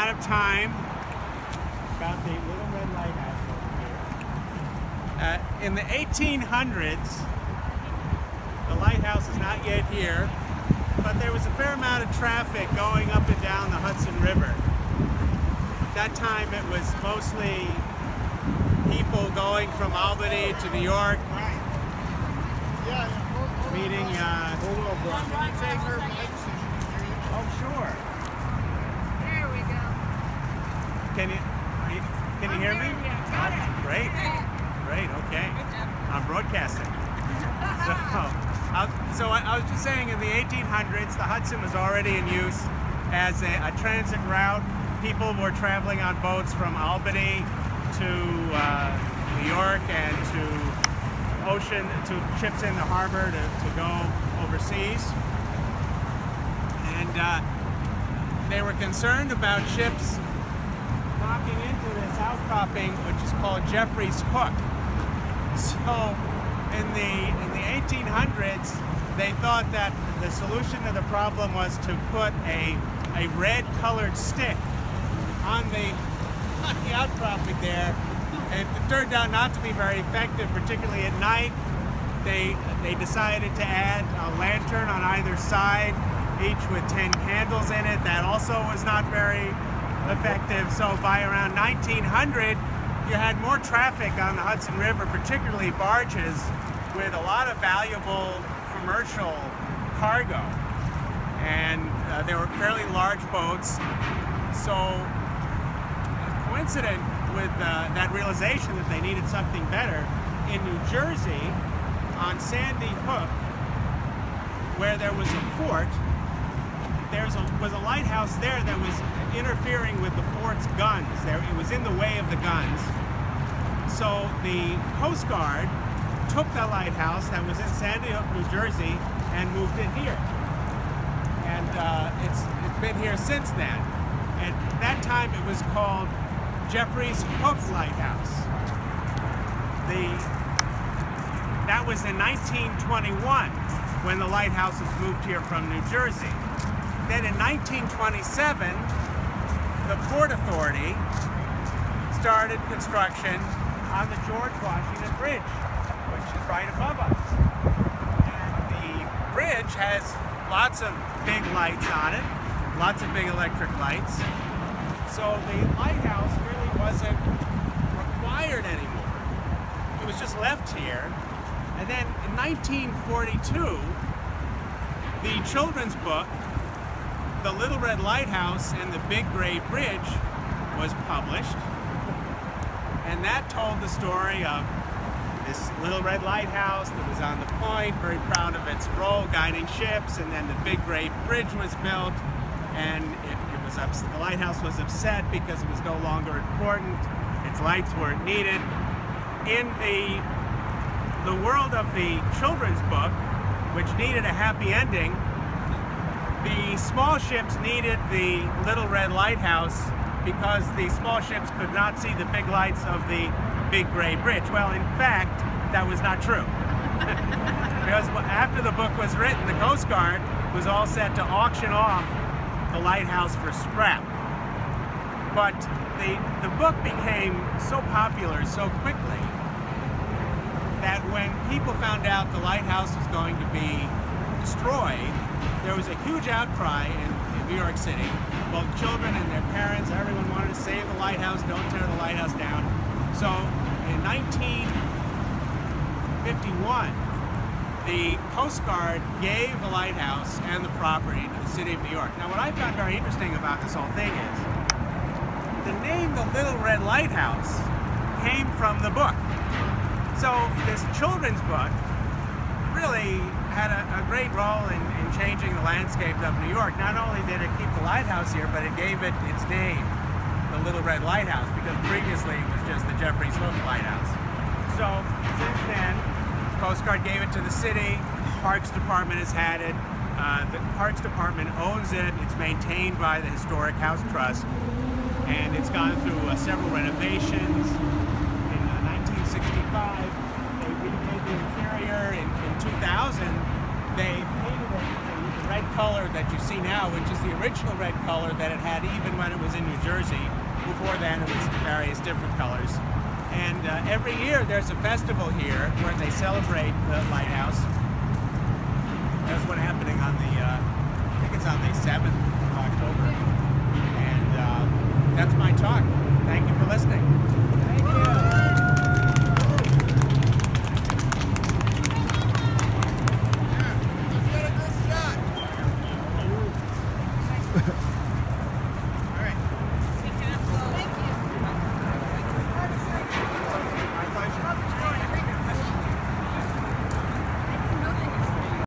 amount of time about the Little Red Lighthouse over here. In the 1800s, the lighthouse is not yet here, but there was a fair amount of traffic going up and down the Hudson River. At that time it was mostly people going from Albany to New York, meeting oh sure. There we go. Can you hear me? Got it. Great. Great, okay. I'm broadcasting. So I was just saying, in the 1800s, the Hudson was already in use as a transit route. People were traveling on boats from Albany to New York and to ships in the harbor to go overseas. And they were concerned about ships knocking into this outcropping, which is called Jeffrey's Hook. So in the 1800s, they thought that the solution to the problem was to put a red colored stick on the outcropping there. And it turned out not to be very effective, particularly at night. They decided to add a lantern on either side, each with 10 candles in it. That also was not very effective. So by around 1900, you had more traffic on the Hudson River, particularly barges, with a lot of valuable commercial cargo. And they were fairly large boats. So coincident with that realization that they needed something better, in New Jersey, on Sandy Hook, where there was a fort, there was a lighthouse there that was interfering with the fort's guns. It was in the way of the guns. So the Coast Guard took the lighthouse that was in Sandy Hook, New Jersey, and moved it here. And it's been here since then. At that time, it was called Jeffrey's Hook Lighthouse. That was in 1921 when the lighthouse was moved here from New Jersey. Then in 1927, the Port Authority started construction on the George Washington Bridge, which is right above us. And the bridge has lots of big lights on it, lots of big electric lights. So the lighthouse really wasn't required anymore. It was just left here. And then in 1942, the children's book, The Little Red Lighthouse and the Big Gray Bridge, was published. And that told the story of this Little Red Lighthouse that was on the point, very proud of its role guiding ships, and then the Big Gray Bridge was built, and the lighthouse was upset because it was no longer important, its lights weren't needed. In the world of the children's book, which needed a happy ending, the small ships needed the Little Red Lighthouse because the small ships could not see the big lights of the Big Gray Bridge. Well, in fact, that was not true. Because after the book was written, the Coast Guard was all set to auction off the lighthouse for scrap. But the book became so popular so quickly that when people found out the lighthouse was going to be destroyed, there was a huge outcry in New York City. Both children and their parents, everyone wanted to save the lighthouse, don't tear the lighthouse down. So in 1951, the Coast Guard gave the lighthouse and the property to the city of New York. Now what I found very interesting about this whole thing is the name The Little Red Lighthouse came from the book. So this children's book really had a great role in changing the landscape of New York. Not only did it keep the lighthouse here, but it gave it its name, the Little Red Lighthouse, because previously it was just the Jeffrey's Hook Lighthouse. So since then, Coast Guard gave it to the city. Parks Department has had it. The Parks Department owns it. It's maintained by the Historic House Trust, and it's gone through several renovations. In 1965, they redid the interior. In 2000, they painted it so you can red color that you see now, which is the original red color that it had even when it was in New Jersey. Before then, it was various different colors. And every year there's a festival here where they celebrate the lighthouse. There's one happening on the, I think it's on the 7th of October. And that's my